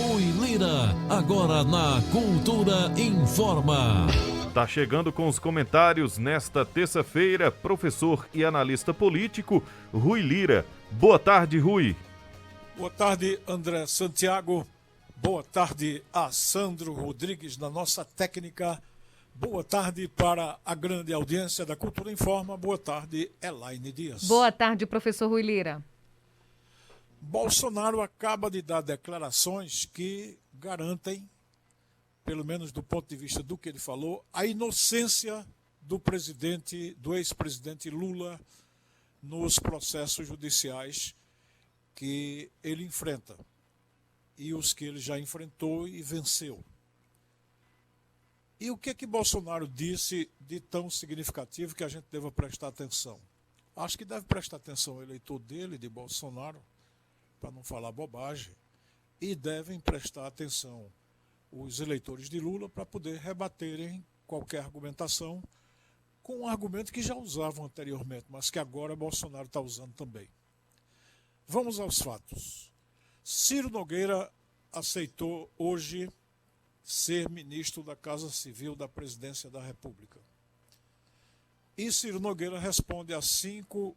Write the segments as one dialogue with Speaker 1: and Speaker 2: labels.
Speaker 1: Rui Lira, agora na Cultura Informa.
Speaker 2: Tá chegando com os comentários nesta terça-feira, professor e analista político, Rui Lira. Boa tarde, Rui.
Speaker 3: Boa tarde, André Santiago. Boa tarde a Sandro Rodrigues, da nossa técnica. Boa tarde para a grande audiência da Cultura Informa. Boa tarde, Elaine Dias.
Speaker 4: Boa tarde, professor Rui Lira.
Speaker 3: Bolsonaro acaba de dar declarações que garantem, pelo menos do ponto de vista do que ele falou, a inocência do ex-presidente Lula nos processos judiciais que ele enfrenta e os que ele já enfrentou e venceu. E o que Bolsonaro disse de tão significativo que a gente deva prestar atenção? Acho que deve prestar atenção o eleitor dele, de Bolsonaro, para não falar bobagem, e devem prestar atenção os eleitores de Lula para poder rebaterem qualquer argumentação com um argumento que já usavam anteriormente, mas que agora Bolsonaro está usando também. Vamos aos fatos. Ciro Nogueira aceitou hoje ser ministro da Casa Civil da Presidência da República. E Ciro Nogueira responde a 5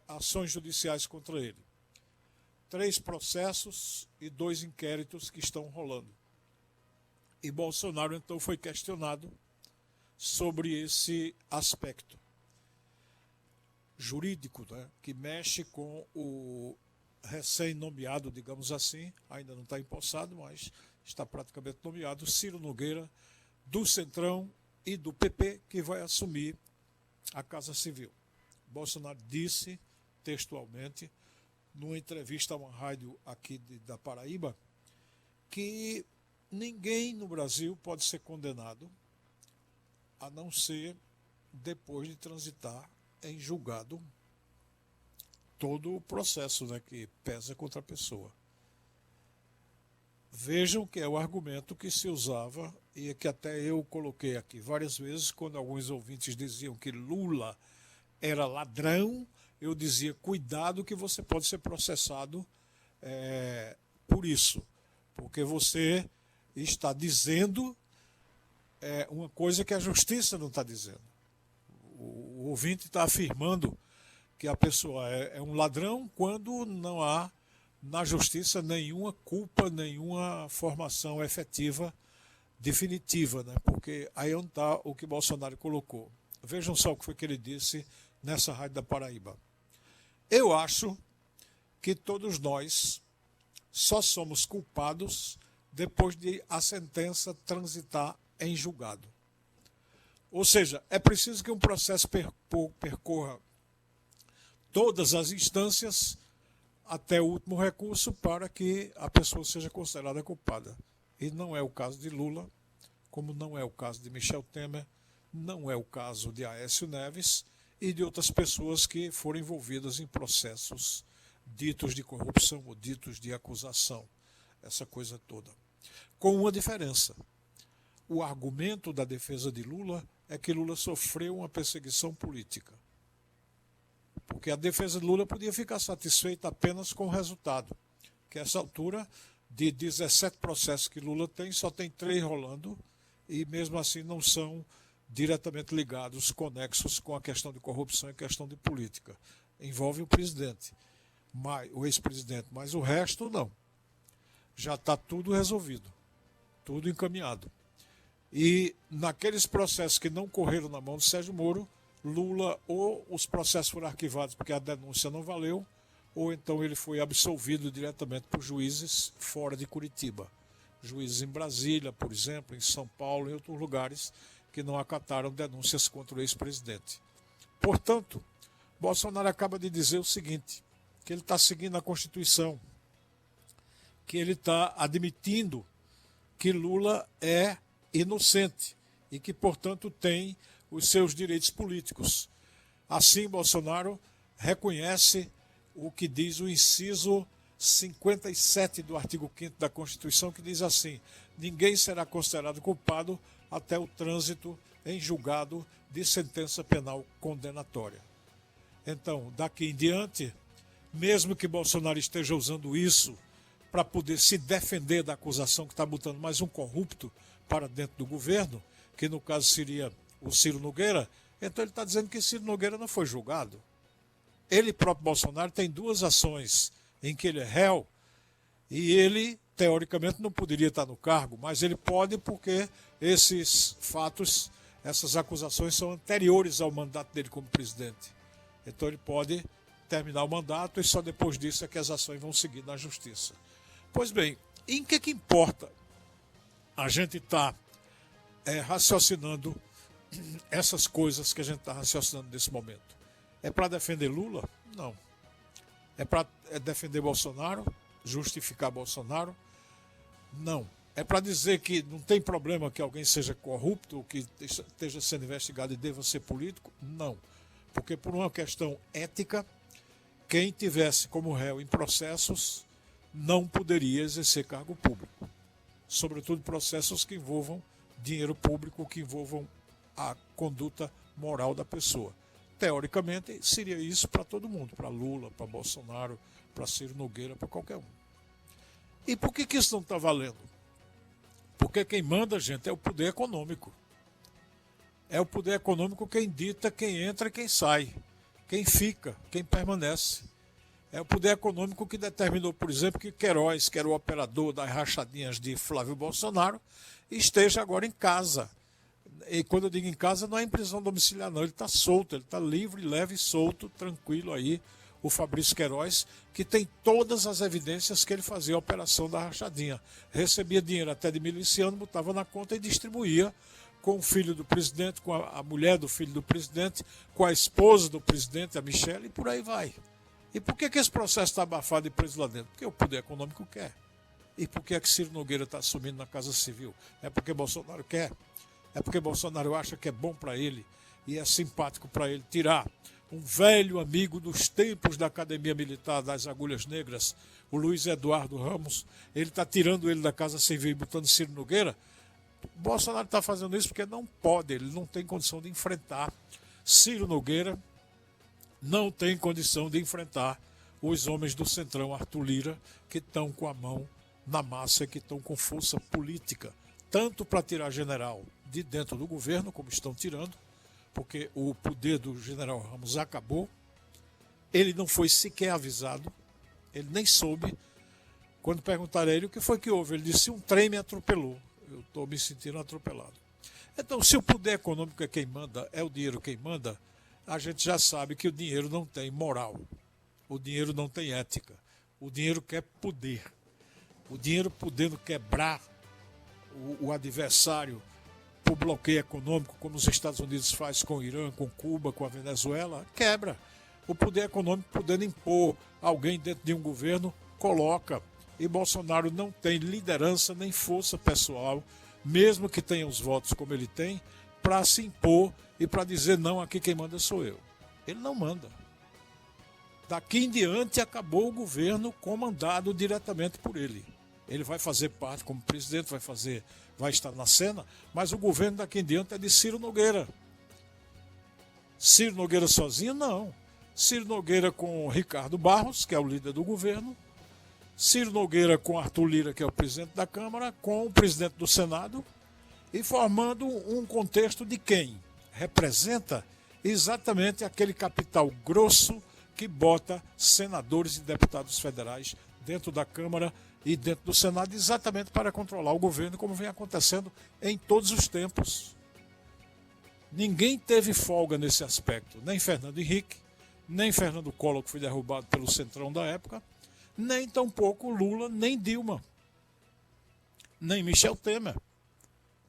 Speaker 3: ações judiciais contra ele. 3 processos e 2 inquéritos que estão rolando. E Bolsonaro então foi questionado sobre esse aspecto jurídico, né, que mexe com o recém-nomeado, digamos assim, ainda não está empossado, mas está praticamente nomeado, Ciro Nogueira, do Centrão e do PP, que vai assumir a Casa Civil. Bolsonaro disse textualmente, numa entrevista a uma rádio aqui da Paraíba, que ninguém no Brasil pode ser condenado a não ser depois de transitar em julgado todo o processo, né, que pesa contra a pessoa. Vejam que é o argumento que se usava e que até eu coloquei aqui várias vezes, quando alguns ouvintes diziam que Lula era ladrão, eu dizia, cuidado que você pode ser processado por isso, porque você está dizendo uma coisa que a justiça não está dizendo. O ouvinte está afirmando que a pessoa é um ladrão quando não há na justiça nenhuma culpa, nenhuma formação efetiva, definitiva, né? Porque aí é onde está o que Bolsonaro colocou. Vejam só o que foi que ele disse nessa rádio da Paraíba. Eu acho que todos nós só somos culpados depois de a sentença transitar em julgado. Ou seja, é preciso que um processo percorra todas as instâncias até o último recurso para que a pessoa seja considerada culpada. E não é o caso de Lula, como não é o caso de Michel Temer, não é o caso de Aécio Neves e de outras pessoas que foram envolvidas em processos ditos de corrupção ou ditos de acusação, essa coisa toda. Com uma diferença. O argumento da defesa de Lula é que Lula sofreu uma perseguição política. Porque a defesa de Lula podia ficar satisfeita apenas com o resultado. Que a essa altura, de 17 processos que Lula tem, só tem 3 rolando e mesmo assim não são diretamente ligados, conexos com a questão de corrupção e questão de política. Envolve o presidente, o ex-presidente, mas o resto não. Já está tudo resolvido, tudo encaminhado. E naqueles processos que não correram na mão de Sérgio Moro, Lula, ou os processos foram arquivados porque a denúncia não valeu, ou então ele foi absolvido diretamente por juízes fora de Curitiba. Juízes em Brasília, por exemplo, em São Paulo e em outros lugares que não acataram denúncias contra o ex-presidente. Portanto, Bolsonaro acaba de dizer o seguinte, que ele está seguindo a Constituição, que ele está admitindo que Lula é inocente e que, portanto, tem os seus direitos políticos. Assim, Bolsonaro reconhece o que diz o inciso 57 do artigo 5º da Constituição, que diz assim: ninguém será considerado culpado até o trânsito em julgado de sentença penal condenatória. Então, daqui em diante, mesmo que Bolsonaro esteja usando isso para poder se defender da acusação que está botando mais um corrupto para dentro do governo, que no caso seria o Ciro Nogueira. Então ele está dizendo que Ciro Nogueira não foi julgado. Ele próprio, Bolsonaro, tem 2 ações em que ele é réu e ele, teoricamente, não poderia estar no cargo, mas ele pode porque esses fatos, essas acusações são anteriores ao mandato dele como presidente. Então ele pode terminar o mandato e só depois disso é que as ações vão seguir na justiça. Pois bem, em que importa a gente estar raciocinando essas coisas que a gente está raciocinando nesse momento? É para defender Lula? Não. É para defender Bolsonaro? Justificar Bolsonaro? Não. É para dizer que não tem problema que alguém seja corrupto ou que esteja sendo investigado e deva ser político? Não. Porque por uma questão ética, quem tivesse como réu em processos não poderia exercer cargo público. Sobretudo processos que envolvam dinheiro público, que envolvam a conduta moral da pessoa. Teoricamente, seria isso para todo mundo, para Lula, para Bolsonaro, para Ciro Nogueira, para qualquer um. E por que isso não está valendo? Porque quem manda, gente, é o poder econômico. É o poder econômico quem dita quem entra e quem sai, quem fica, quem permanece. É o poder econômico que determinou, por exemplo, que Queiroz, que era o operador das rachadinhas de Flávio Bolsonaro, esteja agora em casa. E quando eu digo em casa, não é em prisão domiciliar, não. Ele está solto, ele está livre, leve e solto, tranquilo aí. O Fabrício Queiroz, que tem todas as evidências que ele fazia a operação da rachadinha. Recebia dinheiro até de miliciano, botava na conta e distribuía com o filho do presidente, com a mulher do filho do presidente, com a esposa do presidente, a Michelle, e por aí vai. E por que esse processo está abafado e preso lá dentro? Porque o poder econômico quer. E por que Ciro Nogueira está assumindo na Casa Civil? É porque Bolsonaro quer. É porque Bolsonaro acha que é bom para ele e é simpático para ele tirar um velho amigo dos tempos da Academia Militar das Agulhas Negras, o Luiz Eduardo Ramos. Ele está tirando ele da Casa Civil e botando Ciro Nogueira. Bolsonaro está fazendo isso porque não pode, ele não tem condição de enfrentar Ciro Nogueira, não tem condição de enfrentar os homens do Centrão, Arthur Lira, que estão com a mão na massa, que estão com força política, tanto para tirar general de dentro do governo, como estão tirando, porque o poder do general Ramos acabou. Ele não foi sequer avisado, ele nem soube. Quando perguntaram a ele o que foi que houve, ele disse: um trem me atropelou, eu estou me sentindo atropelado. Então, se o poder econômico é quem manda, é o dinheiro quem manda, a gente já sabe que o dinheiro não tem moral, o dinheiro não tem ética, o dinheiro quer poder. O dinheiro podendo quebrar o adversário por bloqueio econômico, como os Estados Unidos faz com o Irã, com Cuba, com a Venezuela, quebra. O poder econômico podendo impor alguém dentro de um governo, coloca. E Bolsonaro não tem liderança nem força pessoal, mesmo que tenha os votos como ele tem, para se impor e para dizer: não, aqui quem manda sou eu. Ele não manda. Daqui em diante acabou o governo comandado diretamente por ele. Ele vai fazer parte como presidente, vai estar na cena, mas o governo daqui em diante é de Ciro Nogueira. Ciro Nogueira sozinho, não. Ciro Nogueira com Ricardo Barros, que é o líder do governo. Ciro Nogueira com Arthur Lira, que é o presidente da Câmara, com o presidente do Senado, e formando um contexto de quem representa exatamente aquele capital grosso que bota senadores e deputados federais dentro da Câmara e dentro do Senado, exatamente para controlar o governo, como vem acontecendo em todos os tempos. Ninguém teve folga nesse aspecto, nem Fernando Henrique, nem Fernando Collor, que foi derrubado pelo Centrão da época, nem tampouco Lula, nem Dilma, nem Michel Temer.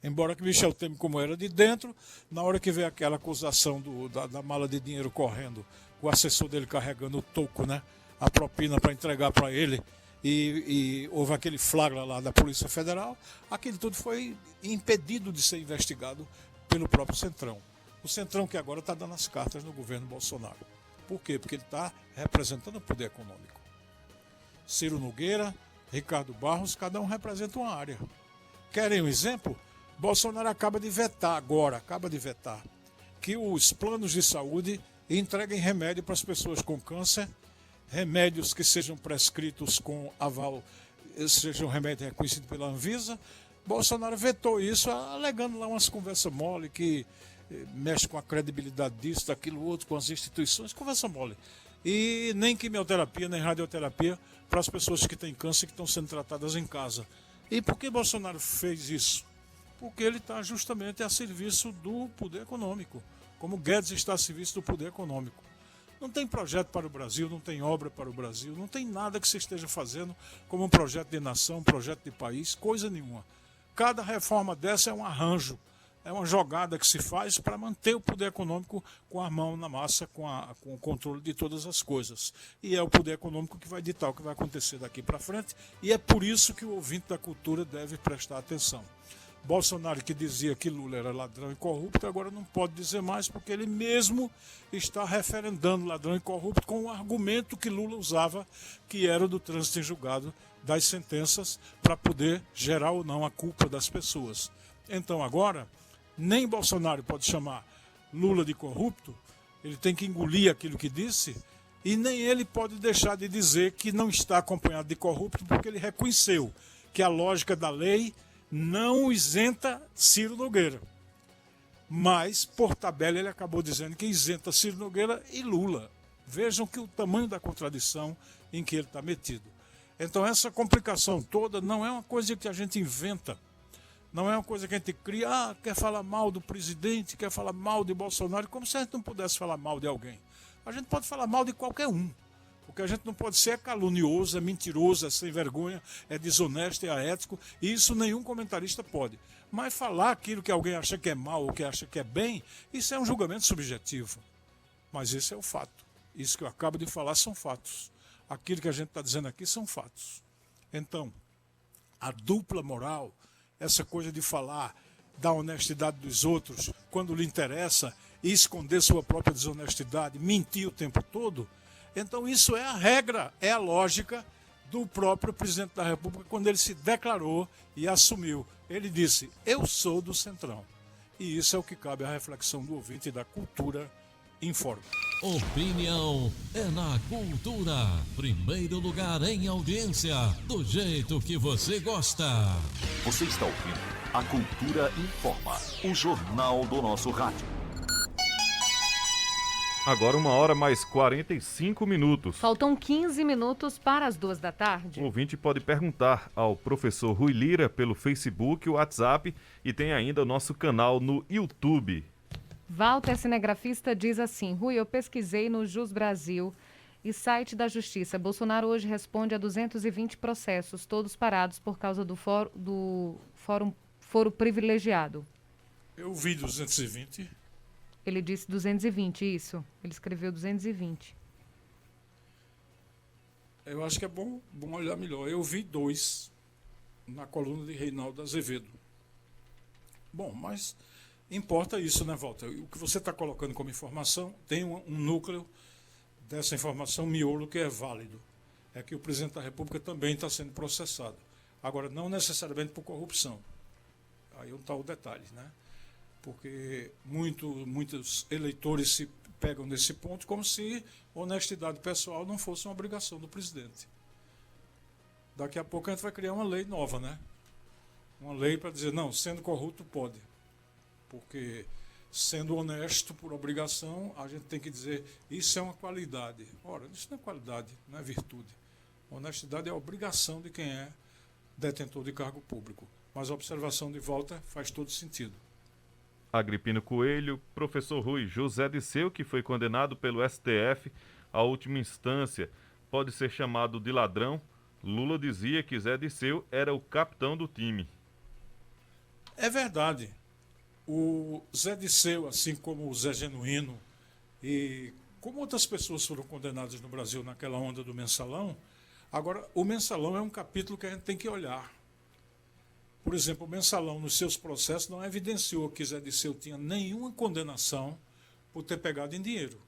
Speaker 3: Embora que Michel Temer, como era de dentro, na hora que veio aquela acusação da mala de dinheiro correndo, o assessor dele carregando o toco, né, a propina para entregar para ele, e houve aquele flagra lá da Polícia Federal, aquilo tudo foi impedido de ser investigado pelo próprio Centrão. O Centrão que agora está dando as cartas no governo Bolsonaro. Por quê? Porque ele está representando o poder econômico. Ciro Nogueira, Ricardo Barros, cada um representa uma área. Querem um exemplo? Bolsonaro acaba de vetar, que os planos de saúde entreguem remédio para as pessoas com câncer, remédios que sejam prescritos com aval seja um remédio reconhecido pela Anvisa. Bolsonaro vetou isso, alegando lá umas conversas mole que mexe com a credibilidade disso, daquilo outro, com as instituições, conversa mole. E nem quimioterapia, nem radioterapia para as pessoas que têm câncer que estão sendo tratadas em casa. E por que Bolsonaro fez isso? Porque ele está justamente a serviço do poder econômico, como Guedes está a serviço do poder econômico. Não tem projeto para o Brasil, não tem obra para o Brasil, não tem nada que se esteja fazendo como um projeto de nação, um projeto de país, coisa nenhuma. Cada reforma dessa é um arranjo, é uma jogada que se faz para manter o poder econômico com a mão na massa, com o controle de todas as coisas. E é o poder econômico que vai ditar o que vai acontecer daqui para frente, e é por isso que o ouvinte da cultura deve prestar atenção. Bolsonaro, que dizia que Lula era ladrão e corrupto, agora não pode dizer mais, porque ele mesmo está referendando ladrão e corrupto com o argumento que Lula usava, que era o do trânsito em julgado das sentenças, para poder gerar ou não a culpa das pessoas. Então agora, nem Bolsonaro pode chamar Lula de corrupto, ele tem que engolir aquilo que disse, e nem ele pode deixar de dizer que não está acompanhado de corrupto, porque ele reconheceu que a lógica da lei não isenta Ciro Nogueira. Mas, por tabela, ele acabou dizendo que isenta Ciro Nogueira e Lula. Vejam que o tamanho da contradição em que ele está metido. Então, essa complicação toda não é uma coisa que a gente inventa. Não é uma coisa que a gente cria, quer falar mal do presidente, quer falar mal de Bolsonaro, como se a gente não pudesse falar mal de alguém. A gente pode falar mal de qualquer um. O que a gente não pode ser é calunioso, é mentiroso, é sem vergonha, é desonesto, é aético, e isso nenhum comentarista pode. Mas falar aquilo que alguém acha que é mal ou que acha que é bem, isso é um julgamento subjetivo. Mas esse é o fato. Isso que eu acabo de falar são fatos. Aquilo que a gente está dizendo aqui são fatos. Então, a dupla moral, essa coisa de falar da honestidade dos outros quando lhe interessa e esconder sua própria desonestidade, mentir o tempo todo, então isso é a regra, é a lógica do próprio presidente da República quando ele se declarou e assumiu. Ele disse, eu sou do Centrão. E isso é o que cabe à reflexão do ouvinte da Cultura Informa.
Speaker 1: Opinião é na Cultura. Primeiro lugar em audiência, do jeito que você gosta.
Speaker 5: Você está ouvindo a Cultura Informa, o jornal do nosso rádio.
Speaker 2: Agora 1h mais 45 minutos.
Speaker 4: Faltam 15 minutos para as 14h.
Speaker 2: O ouvinte pode perguntar ao professor Rui Lira pelo Facebook, o WhatsApp e tem ainda o nosso canal no YouTube.
Speaker 4: Walter Cinegrafista diz assim, Rui, eu pesquisei no Jus Brasil e site da Justiça. Bolsonaro hoje responde a 220 processos, todos parados por causa do foro privilegiado.
Speaker 3: Eu vi 220.
Speaker 4: Ele disse 220, isso. Ele escreveu 220.
Speaker 3: Eu acho que é bom olhar melhor. Eu vi 2 na coluna de Reinaldo Azevedo. Bom, mas importa isso, né, Walter? O que você está colocando como informação tem um núcleo dessa informação miolo que é válido. É que o presidente da República também está sendo processado. Agora, não necessariamente por corrupção. Aí está o detalhe, né? Porque muitos eleitores se pegam nesse ponto como se honestidade pessoal não fosse uma obrigação do presidente. Daqui a pouco a gente vai criar uma lei nova, né? Uma lei para dizer, não, sendo corrupto pode. Porque sendo honesto por obrigação, a gente tem que dizer, isso é uma qualidade. Ora, isso não é qualidade, não é virtude. Honestidade é a obrigação de quem é detentor de cargo público. Mas a observação de volta faz todo sentido.
Speaker 2: Agripino Coelho, professor Rui, José Disseu, que foi condenado pelo STF à última instância, pode ser chamado de ladrão? Lula dizia que Zé Disseu era o capitão do time.
Speaker 3: É verdade. O Zé Disseu, assim como o Zé Genuíno e como outras pessoas foram condenadas no Brasil naquela onda do mensalão, agora o mensalão é um capítulo que a gente tem que olhar. Por exemplo, o mensalão, nos seus processos, não evidenciou que Zé Disseu tinha nenhuma condenação por ter pegado em dinheiro.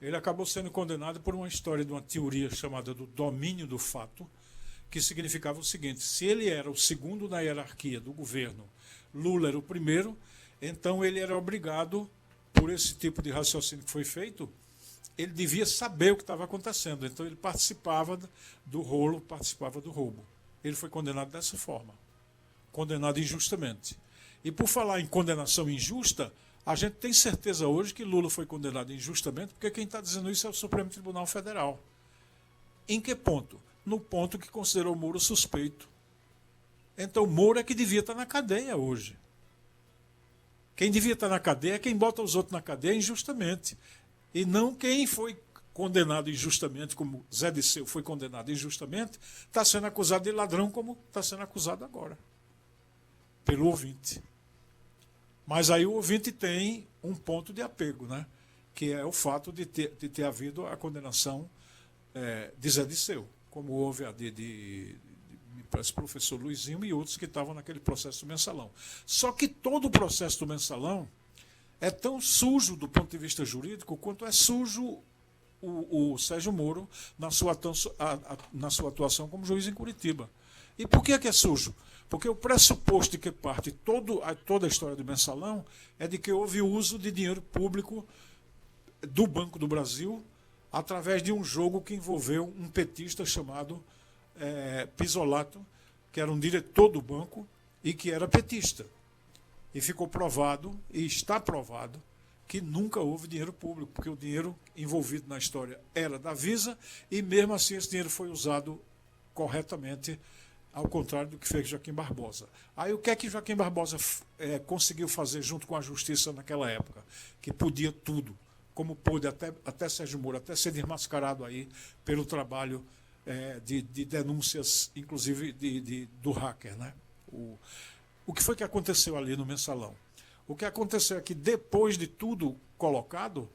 Speaker 3: Ele acabou sendo condenado por uma história de uma teoria chamada do domínio do fato, que significava o seguinte, se ele era o segundo na hierarquia do governo, Lula era o primeiro, então ele era obrigado, por esse tipo de raciocínio que foi feito, ele devia saber o que estava acontecendo, então ele participava do rolo, participava do roubo. Ele foi condenado dessa forma, condenado injustamente. E por falar em condenação injusta, a gente tem certeza hoje que Lula foi condenado injustamente, porque quem está dizendo isso é o Supremo Tribunal Federal. Em que ponto? No ponto que considerou Moro suspeito. Então Moro é que devia estar na cadeia hoje. Quem devia estar na cadeia é quem bota os outros na cadeia injustamente. E não quem foi condenado injustamente, como Zé Disseu foi condenado injustamente, está sendo acusado de ladrão, como está sendo acusado agora, pelo ouvinte. Mas aí o ouvinte tem um ponto de apego, né? Que é o fato de ter havido a condenação de Zé Disseu, como houve a me parece, professor Luizinho e outros que estavam naquele processo do mensalão. Só que todo o processo do mensalão é tão sujo do ponto de vista jurídico quanto é sujo o Sérgio Moro na sua atuação como juiz em Curitiba. E por que é sujo? Porque o pressuposto de que parte toda a história do mensalão é de que houve uso de dinheiro público do Banco do Brasil através de um jogo que envolveu um petista chamado Pisolato, que era um diretor do banco e que era petista. E ficou provado, e está provado, que nunca houve dinheiro público, porque o dinheiro envolvido na história era da Visa, e mesmo assim esse dinheiro foi usado corretamente, ao contrário do que fez Joaquim Barbosa. Aí o que é que Joaquim Barbosa conseguiu fazer junto com a Justiça naquela época? Que podia tudo, como pôde até Sérgio Moro, até ser desmascarado aí pelo trabalho de denúncias, inclusive do hacker, né? O que foi que aconteceu ali no mensalão? O que aconteceu é que, depois de tudo colocado,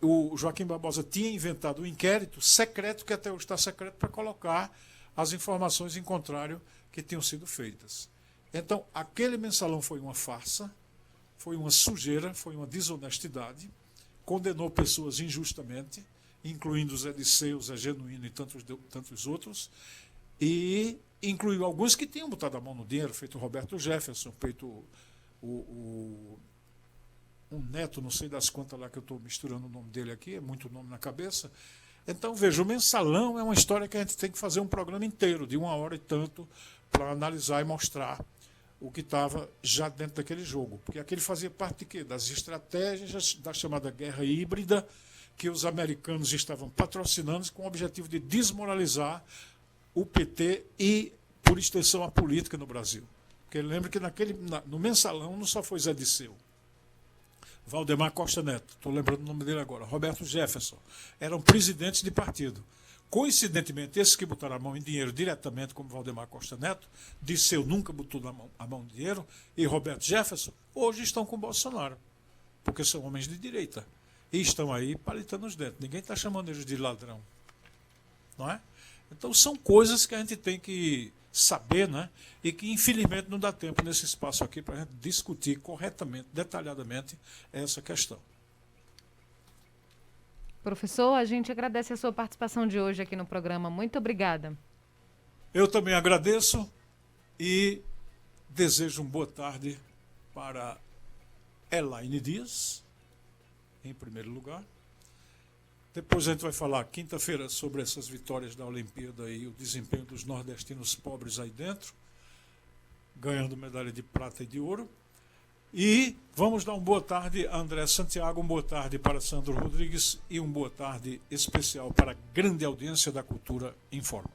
Speaker 3: o Joaquim Barbosa tinha inventado um inquérito secreto, que até hoje está secreto, para colocar as informações em contrário que tinham sido feitas. Então, aquele mensalão foi uma farsa, foi uma sujeira, foi uma desonestidade, condenou pessoas injustamente, incluindo Zé Disseu, Zé Genuíno e tantos outros, e incluiu alguns que tinham botado a mão no dinheiro, feito Roberto Jefferson, feito um neto, não sei das quantas lá que eu estou misturando o nome dele aqui, é muito nome na cabeça. Então, veja, o mensalão é uma história que a gente tem que fazer um programa inteiro, de 1h e tanto, para analisar e mostrar o que estava já dentro daquele jogo. Porque aquele fazia parte de quê? Das estratégias da chamada guerra híbrida, que os americanos estavam patrocinando com o objetivo de desmoralizar o PT e, por extensão, a política no Brasil. Porque lembra que no mensalão não só foi Zé Disseu, Valdemar Costa Neto, estou lembrando o nome dele agora, Roberto Jefferson, eram presidentes de partido. Coincidentemente, esses que botaram a mão em dinheiro diretamente, como Valdemar Costa Neto, Disseu nunca botou a mão em dinheiro, e Roberto Jefferson, hoje estão com Bolsonaro, porque são homens de direita. E estão aí palitando os dentes. Ninguém está chamando eles de ladrão. Não é? Então são coisas que a gente tem que saber, né? E que infelizmente não dá tempo nesse espaço aqui para a gente discutir corretamente, detalhadamente, essa questão.
Speaker 4: Professor, a gente agradece a sua participação de hoje aqui no programa. Muito obrigada.
Speaker 3: Eu também agradeço e desejo uma boa tarde para Elaine Dias, em primeiro lugar. Depois a gente vai falar quinta-feira sobre essas vitórias da Olimpíada e o desempenho dos nordestinos pobres aí dentro, ganhando medalha de prata e de ouro. E vamos dar uma boa tarde a André Santiago, uma boa tarde para Sandro Rodrigues e uma boa tarde especial para a grande audiência da Cultura Informa.